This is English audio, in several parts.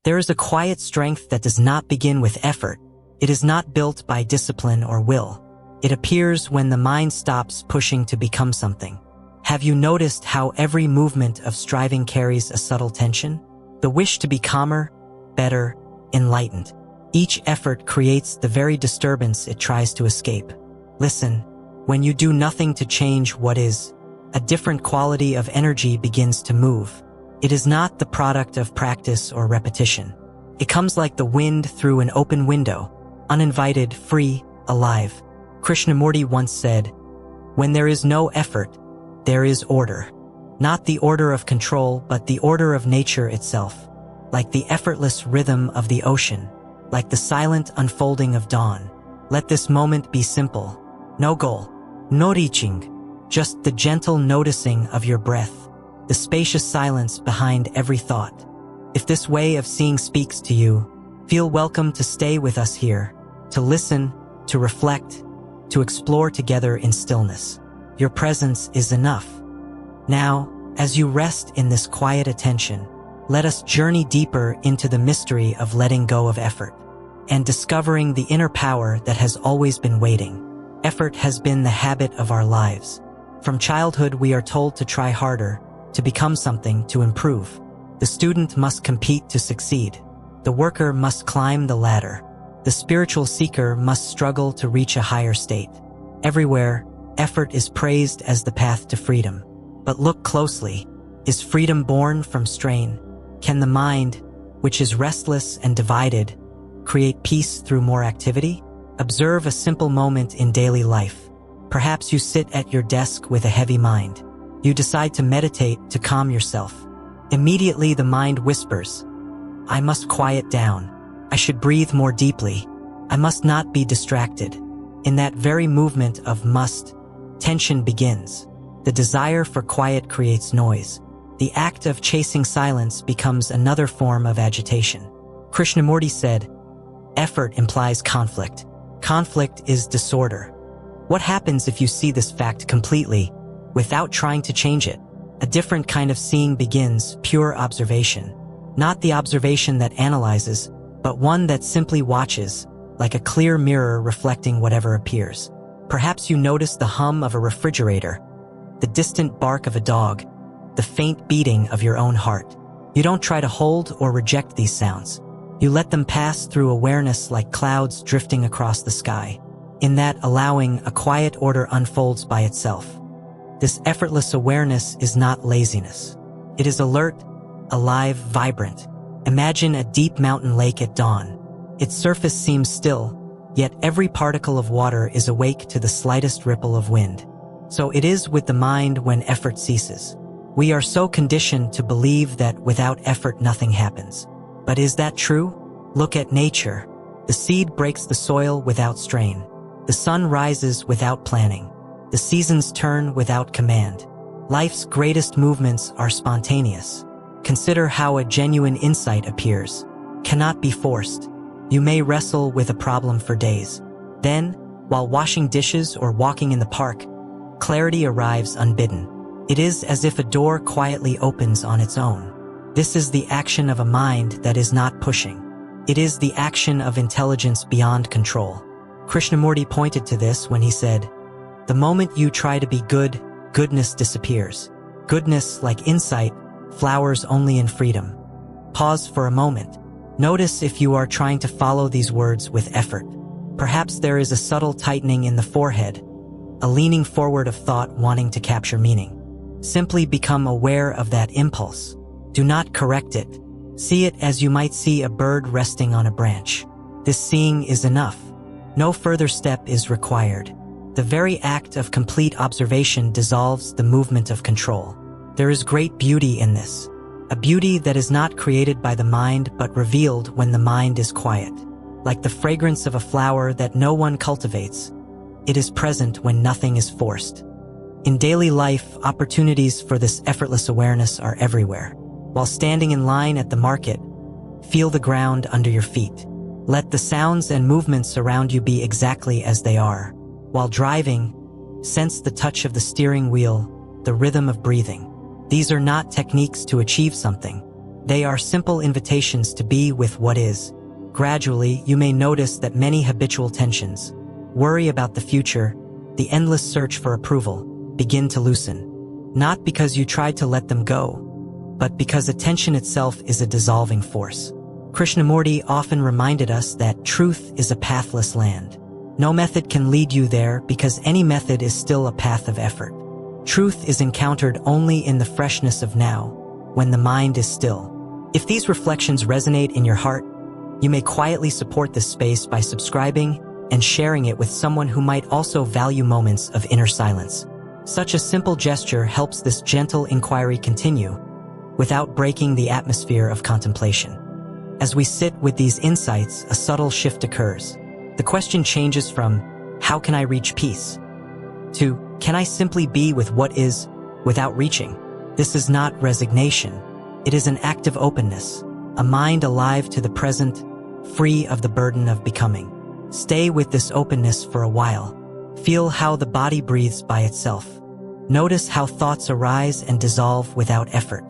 There is a quiet strength that does not begin with effort. It is not built by discipline or will. It appears when the mind stops pushing to become something. Have you noticed how every movement of striving carries a subtle tension? The wish to be calmer, better, enlightened. Each effort creates the very disturbance it tries to escape. Listen, when you do nothing to change what is, a different quality of energy begins to move. It is not the product of practice or repetition. It comes like the wind through an open window, uninvited, free, alive. Krishnamurti once said, "When there is no effort, there is order. Not the order of control, but the order of nature itself. Like the effortless rhythm of the ocean, like the silent unfolding of dawn. Let this moment be simple. No goal, no reaching, just the gentle noticing of your breath, the spacious silence behind every thought. If this way of seeing speaks to you, feel welcome to stay with us here, to listen, to reflect, to explore together in stillness. Your presence is enough." Now, as you rest in this quiet attention, let us journey deeper into the mystery of letting go of effort and discovering the inner power that has always been waiting. Effort has been the habit of our lives. From childhood, we are told to try harder, to become something, to improve. The student must compete to succeed. The worker must climb the ladder. The spiritual seeker must struggle to reach a higher state. Everywhere, effort is praised as the path to freedom. But look closely. Is freedom born from strain? Can the mind, which is restless and divided, create peace through more activity? Observe a simple moment in daily life. Perhaps you sit at your desk with a heavy mind. You decide to meditate to calm yourself. Immediately the mind whispers, "I must quiet down. I should breathe more deeply. I must not be distracted." In that very movement of must, tension begins. The desire for quiet creates noise. The act of chasing silence becomes another form of agitation. Krishnamurti said, "Effort implies conflict. Conflict is disorder." What happens if you see this fact completely, without trying to change it? A different kind of seeing begins, pure observation. Not the observation that analyzes, but one that simply watches, like a clear mirror reflecting whatever appears. Perhaps you notice the hum of a refrigerator, the distant bark of a dog, the faint beating of your own heart. You don't try to hold or reject these sounds. You let them pass through awareness like clouds drifting across the sky. In that allowing, a quiet order unfolds by itself. This effortless awareness is not laziness. It is alert, alive, vibrant. Imagine a deep mountain lake at dawn. Its surface seems still, yet every particle of water is awake to the slightest ripple of wind. So it is with the mind when effort ceases. We are so conditioned to believe that without effort nothing happens. But is that true? Look at nature. The seed breaks the soil without strain. The sun rises without planning. The seasons turn without command. Life's greatest movements are spontaneous. Consider how a genuine insight appears. Cannot be forced. You may wrestle with a problem for days. Then, while washing dishes or walking in the park, clarity arrives unbidden. It is as if a door quietly opens on its own. This is the action of a mind that is not pushing. It is the action of intelligence beyond control. Krishnamurti pointed to this when he said, "The moment you try to be good, goodness disappears. Goodness, like insight, flowers only in freedom." Pause for a moment. Notice if you are trying to follow these words with effort. Perhaps there is a subtle tightening in the forehead, a leaning forward of thought wanting to capture meaning. Simply become aware of that impulse. Do not correct it. See it as you might see a bird resting on a branch. This seeing is enough. No further step is required. The very act of complete observation dissolves the movement of control. There is great beauty in this. A beauty that is not created by the mind but revealed when the mind is quiet. Like the fragrance of a flower that no one cultivates, it is present when nothing is forced. In daily life, opportunities for this effortless awareness are everywhere. While standing in line at the market, feel the ground under your feet. Let the sounds and movements around you be exactly as they are. While driving, sense the touch of the steering wheel, the rhythm of breathing. These are not techniques to achieve something. They are simple invitations to be with what is. Gradually, you may notice that many habitual tensions, worry about the future, the endless search for approval, begin to loosen. Not because you tried to let them go, but because attention itself is a dissolving force. Krishnamurti often reminded us that truth is a pathless land. No method can lead you there because any method is still a path of effort. Truth is encountered only in the freshness of now, when the mind is still. If these reflections resonate in your heart, you may quietly support this space by subscribing and sharing it with someone who might also value moments of inner silence. Such a simple gesture helps this gentle inquiry continue without breaking the atmosphere of contemplation. As we sit with these insights, a subtle shift occurs. The question changes from, how can I reach peace? To, can I simply be with what is without reaching? This is not resignation. It is an active openness, a mind alive to the present, free of the burden of becoming. Stay with this openness for a while. Feel how the body breathes by itself. Notice how thoughts arise and dissolve without effort.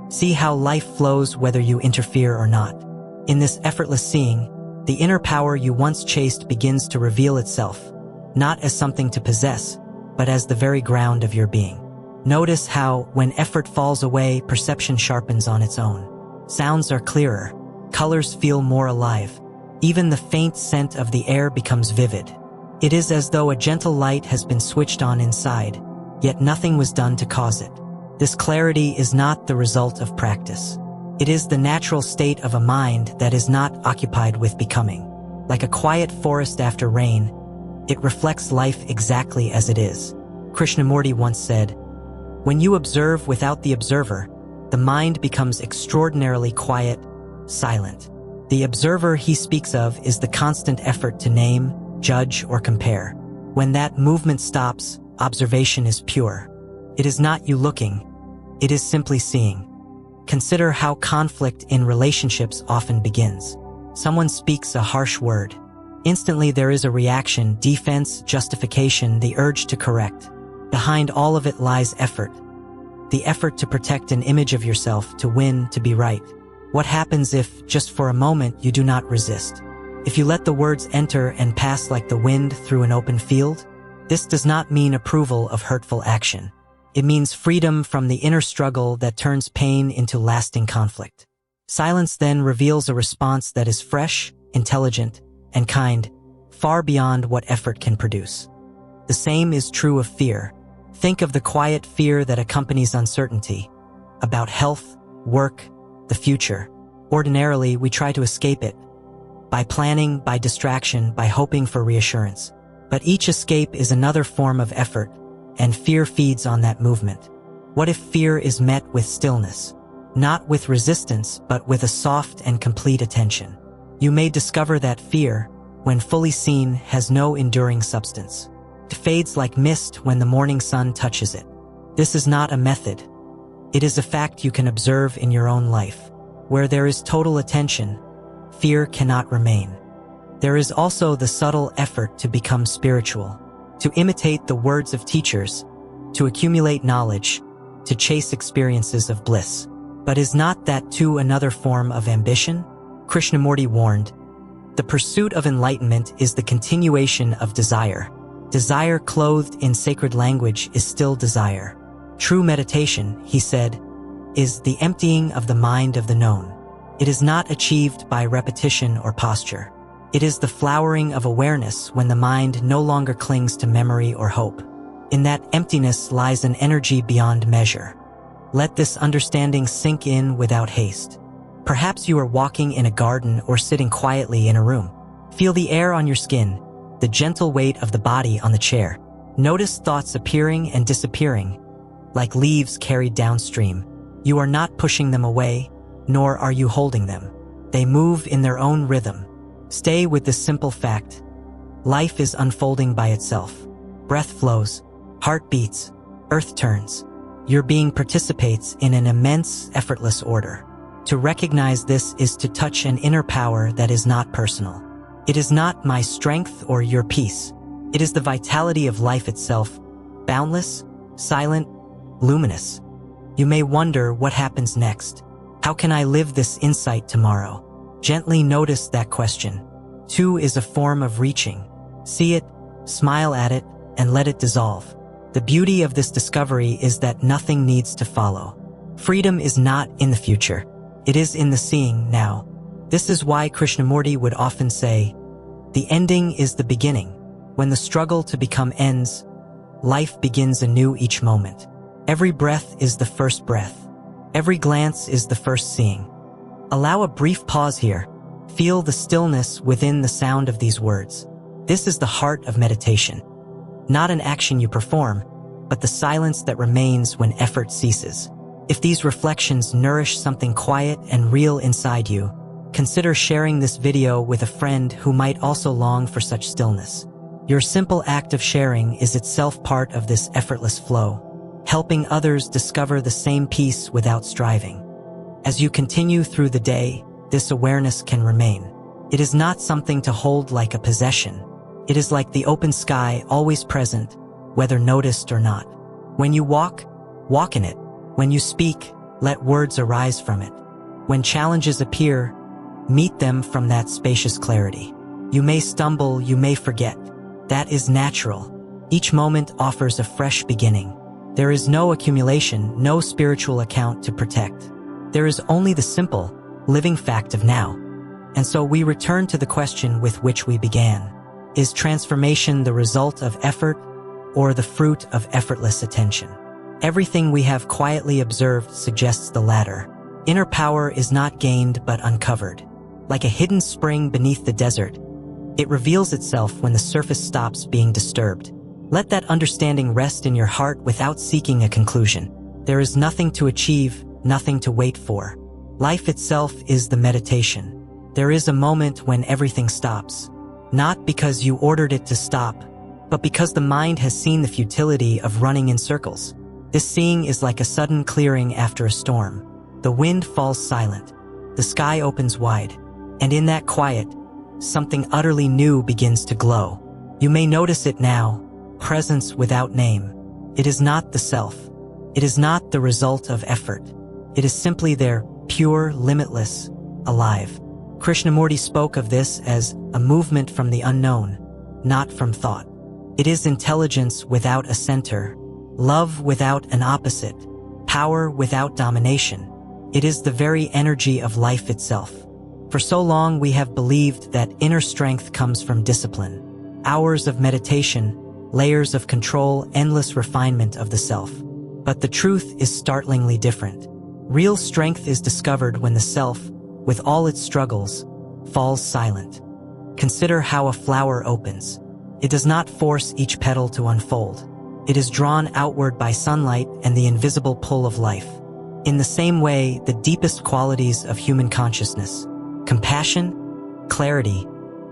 See how life flows whether you interfere or not. In this effortless seeing, the inner power you once chased begins to reveal itself, not as something to possess, but as the very ground of your being. Notice how, when effort falls away, perception sharpens on its own. Sounds are clearer, colors feel more alive. Even the faint scent of the air becomes vivid. It is as though a gentle light has been switched on inside, yet nothing was done to cause it. This clarity is not the result of practice. It is the natural state of a mind that is not occupied with becoming. Like a quiet forest after rain, it reflects life exactly as it is. Krishnamurti once said, "When you observe without the observer, the mind becomes extraordinarily quiet, silent." The observer he speaks of is the constant effort to name, judge, or compare. When that movement stops, observation is pure. It is not you looking, it is simply seeing. Consider how conflict in relationships often begins. Someone speaks a harsh word. Instantly there is a reaction, defense, justification, the urge to correct. Behind all of it lies effort. The effort to protect an image of yourself, to win, to be right. What happens if, just for a moment, you do not resist? If you let the words enter and pass like the wind through an open field? This does not mean approval of hurtful action. It means freedom from the inner struggle that turns pain into lasting conflict. Silence then reveals a response that is fresh, intelligent, and kind, far beyond what effort can produce. The same is true of fear. Think of the quiet fear that accompanies uncertainty about health, work, the future. Ordinarily, we try to escape it by planning, by distraction, by hoping for reassurance. But each escape is another form of effort, and fear feeds on that movement. What if fear is met with stillness? Not with resistance, but with a soft and complete attention. You may discover that fear, when fully seen, has no enduring substance. It fades like mist when the morning sun touches it. This is not a method. It is a fact you can observe in your own life. Where there is total attention, fear cannot remain. There is also the subtle effort to become spiritual, to imitate the words of teachers, to accumulate knowledge, to chase experiences of bliss. But is not that too another form of ambition? Krishnamurti warned, the pursuit of enlightenment is the continuation of desire. Desire clothed in sacred language is still desire. True meditation, he said, is the emptying of the mind of the known. It is not achieved by repetition or posture. It is the flowering of awareness when the mind no longer clings to memory or hope. In that emptiness lies an energy beyond measure. Let this understanding sink in without haste. Perhaps you are walking in a garden or sitting quietly in a room. Feel the air on your skin, the gentle weight of the body on the chair. Notice thoughts appearing and disappearing, like leaves carried downstream. You are not pushing them away, nor are you holding them. They move in their own rhythm. Stay with this simple fact. Life is unfolding by itself. Breath flows, heart beats, earth turns. Your being participates in an immense, effortless order. To recognize this is to touch an inner power that is not personal. It is not my strength or your peace. It is the vitality of life itself, boundless, silent, luminous. You may wonder what happens next. How can I live this insight tomorrow? Gently notice that question. 2 is a form of reaching. See it, smile at it, and let it dissolve. The beauty of this discovery is that nothing needs to follow. Freedom is not in the future. It is in the seeing now. This is why Krishnamurti would often say, "The ending is the beginning. When the struggle to become ends, life begins anew each moment. Every breath is the first breath. Every glance is the first seeing." Allow a brief pause here. Feel the stillness within the sound of these words. This is the heart of meditation. Not an action you perform, but the silence that remains when effort ceases. If these reflections nourish something quiet and real inside you, consider sharing this video with a friend who might also long for such stillness. Your simple act of sharing is itself part of this effortless flow, helping others discover the same peace without striving. As you continue through the day, this awareness can remain. It is not something to hold like a possession. It is like the open sky, always present, whether noticed or not. When you walk, walk in it. When you speak, let words arise from it. When challenges appear, meet them from that spacious clarity. You may stumble, you may forget. That is natural. Each moment offers a fresh beginning. There is no accumulation, no spiritual account to protect. There is only the simple, living fact of now. And so we return to the question with which we began. Is transformation the result of effort or the fruit of effortless attention? Everything we have quietly observed suggests the latter. Inner power is not gained but uncovered. Like a hidden spring beneath the desert, it reveals itself when the surface stops being disturbed. Let that understanding rest in your heart without seeking a conclusion. There is nothing to achieve, nothing to wait for. Life itself is the meditation. There is a moment when everything stops. Not because you ordered it to stop, but because the mind has seen the futility of running in circles. This seeing is like a sudden clearing after a storm. The wind falls silent. The sky opens wide. And in that quiet, something utterly new begins to glow. You may notice it now, presence without name. It is not the self. It is not the result of effort. It is simply there, pure, limitless, alive. Krishnamurti spoke of this as a movement from the unknown, not from thought. It is intelligence without a center, love without an opposite, power without domination. It is the very energy of life itself. For so long we have believed that inner strength comes from discipline. Hours of meditation, layers of control, endless refinement of the self. But the truth is startlingly different. Real strength is discovered when the self, with all its struggles, falls silent. Consider how a flower opens. It does not force each petal to unfold. It is drawn outward by sunlight and the invisible pull of life. In the same way, the deepest qualities of human consciousness, compassion, clarity,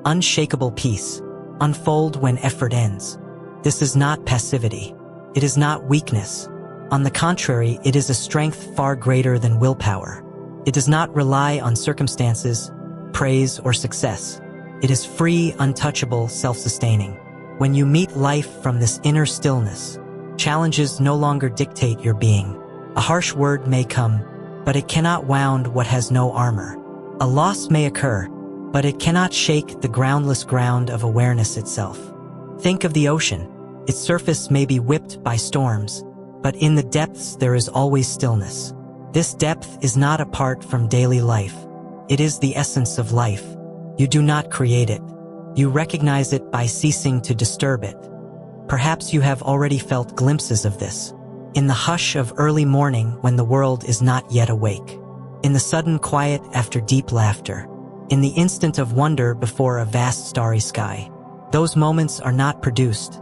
unshakable peace, unfold when effort ends. This is not passivity. It is not weakness. On the contrary, it is a strength far greater than willpower. It does not rely on circumstances, praise, or success. It is free, untouchable, self-sustaining. When you meet life from this inner stillness, challenges no longer dictate your being. A harsh word may come, but it cannot wound what has no armor. A loss may occur, but it cannot shake the groundless ground of awareness itself. Think of the ocean. Its surface may be whipped by storms, but in the depths there is always stillness. This depth is not apart from daily life. It is the essence of life. You do not create it. You recognize it by ceasing to disturb it. Perhaps you have already felt glimpses of this. In the hush of early morning when the world is not yet awake. In the sudden quiet after deep laughter. In the instant of wonder before a vast starry sky. Those moments are not produced.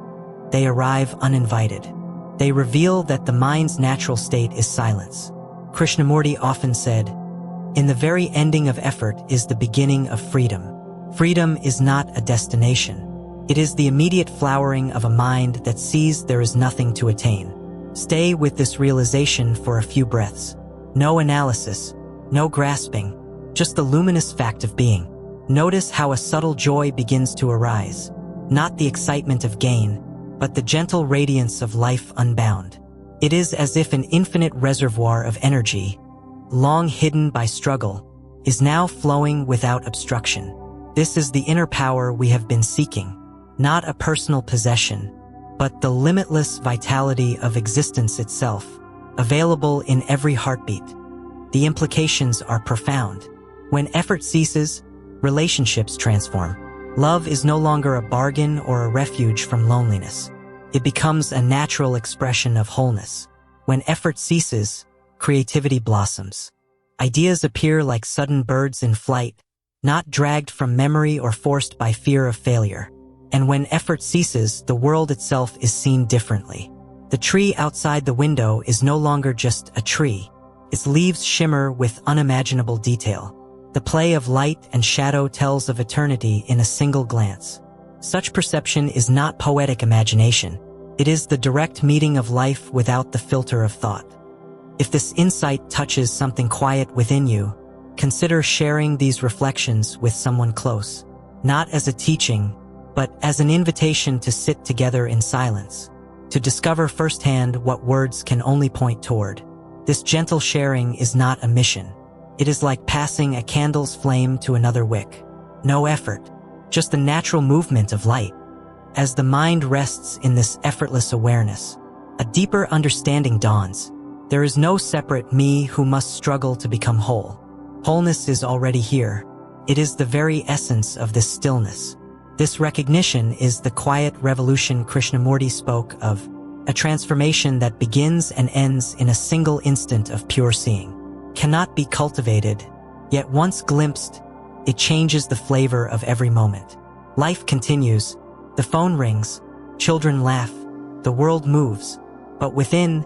They arrive uninvited. They reveal that the mind's natural state is silence. Krishnamurti often said, "In the very ending of effort is the beginning of freedom." Freedom is not a destination. It is the immediate flowering of a mind that sees there is nothing to attain. Stay with this realization for a few breaths. No analysis, no grasping, just the luminous fact of being. Notice how a subtle joy begins to arise. Not the excitement of gain, but the gentle radiance of life unbound. It is as if an infinite reservoir of energy, long hidden by struggle, is now flowing without obstruction. This is the inner power we have been seeking, not a personal possession, but the limitless vitality of existence itself, available in every heartbeat. The implications are profound. When effort ceases, relationships transform. Love is no longer a bargain or a refuge from loneliness. It becomes a natural expression of wholeness. When effort ceases, creativity blossoms. Ideas appear like sudden birds in flight, not dragged from memory or forced by fear of failure. And when effort ceases, the world itself is seen differently. The tree outside the window is no longer just a tree. Its leaves shimmer with unimaginable detail. The play of light and shadow tells of eternity in a single glance. Such perception is not poetic imagination. It is the direct meeting of life without the filter of thought. If this insight touches something quiet within you, consider sharing these reflections with someone close, not as a teaching, but as an invitation to sit together in silence, to discover firsthand what words can only point toward. This gentle sharing is not a mission. It is like passing a candle's flame to another wick. No effort, just the natural movement of light. As the mind rests in this effortless awareness, a deeper understanding dawns. There is no separate me who must struggle to become whole. Wholeness is already here. It is the very essence of this stillness. This recognition is the quiet revolution Krishnamurti spoke of, a transformation that begins and ends in a single instant of pure seeing. Cannot be cultivated, yet once glimpsed, it changes the flavor of every moment. Life continues, the phone rings, children laugh, the world moves, but within,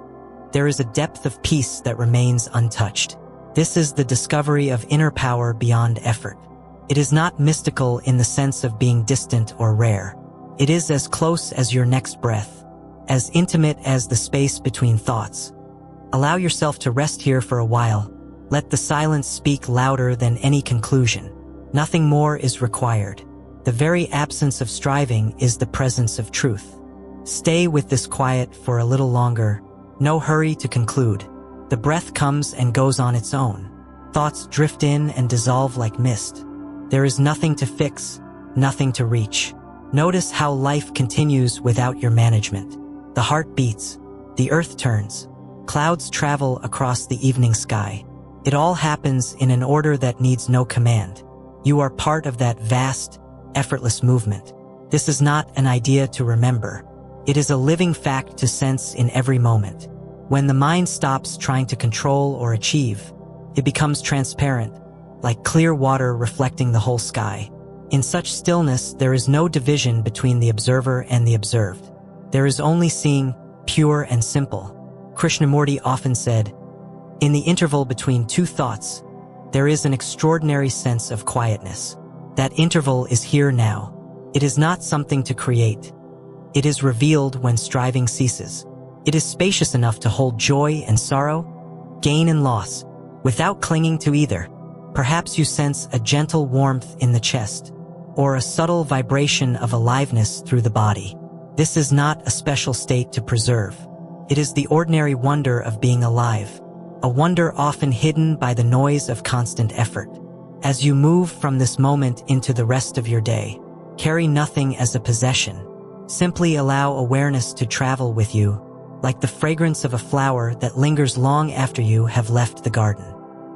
there is a depth of peace that remains untouched. This is the discovery of inner power beyond effort. It is not mystical in the sense of being distant or rare. It is as close as your next breath, as intimate as the space between thoughts. Allow yourself to rest here for a while. Let the silence speak louder than any conclusion. Nothing more is required. The very absence of striving is the presence of truth. Stay with this quiet for a little longer. No hurry to conclude. The breath comes and goes on its own. Thoughts drift in and dissolve like mist. There is nothing to fix, nothing to reach. Notice how life continues without your management. The heart beats, the earth turns, clouds travel across the evening sky. It all happens in an order that needs no command. You are part of that vast, effortless movement. This is not an idea to remember. It is a living fact to sense in every moment. When the mind stops trying to control or achieve, it becomes transparent, like clear water reflecting the whole sky. In such stillness, there is no division between the observer and the observed. There is only seeing, pure and simple. Krishnamurti often said, "In the interval between two thoughts, there is an extraordinary sense of quietness. That interval is here now. It is not something to create. It is revealed when striving ceases. It is spacious enough to hold joy and sorrow, gain and loss, without clinging to either. Perhaps you sense a gentle warmth in the chest, or a subtle vibration of aliveness through the body. This is not a special state to preserve. It is the ordinary wonder of being alive, a wonder often hidden by the noise of constant effort. As you move from this moment into the rest of your day, carry nothing as a possession. Simply allow awareness to travel with you, like the fragrance of a flower that lingers long after you have left the garden.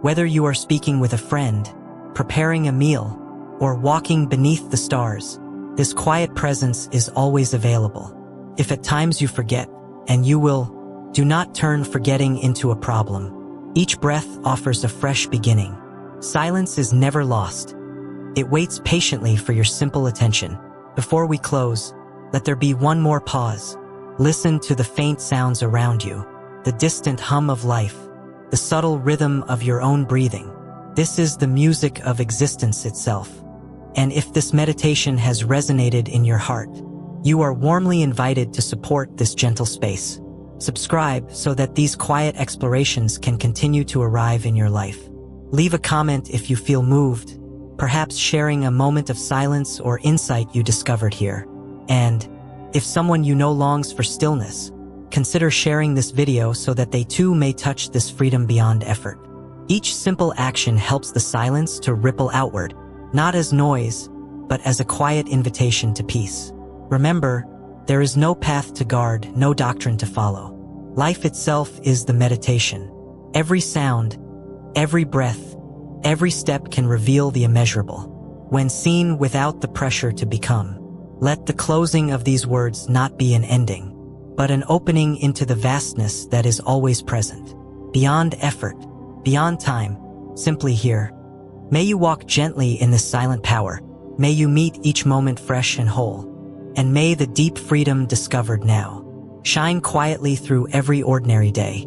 Whether you are speaking with a friend, preparing a meal, or walking beneath the stars, this quiet presence is always available. If at times you forget, and you will, do not turn forgetting into a problem. Each breath offers a fresh beginning. Silence is never lost. It waits patiently for your simple attention. Before we close, let there be one more pause. Listen to the faint sounds around you, the distant hum of life, the subtle rhythm of your own breathing. This is the music of existence itself. And if this meditation has resonated in your heart, you are warmly invited to support this gentle space. Subscribe so that these quiet explorations can continue to arrive in your life. Leave a comment if you feel moved, perhaps sharing a moment of silence or insight you discovered here. And if someone you know longs for stillness, consider sharing this video so that they too may touch this freedom beyond effort. Each simple action helps the silence to ripple outward, not as noise, but as a quiet invitation to peace. Remember, there is no path to guard, no doctrine to follow. Life itself is the meditation. Every sound, every breath, every step can reveal the immeasurable, when seen without the pressure to become. Let the closing of these words not be an ending, but an opening into the vastness that is always present. Beyond effort, beyond time, simply here. May you walk gently in this silent power. May you meet each moment fresh and whole. And may the deep freedom discovered now shine quietly through every ordinary day.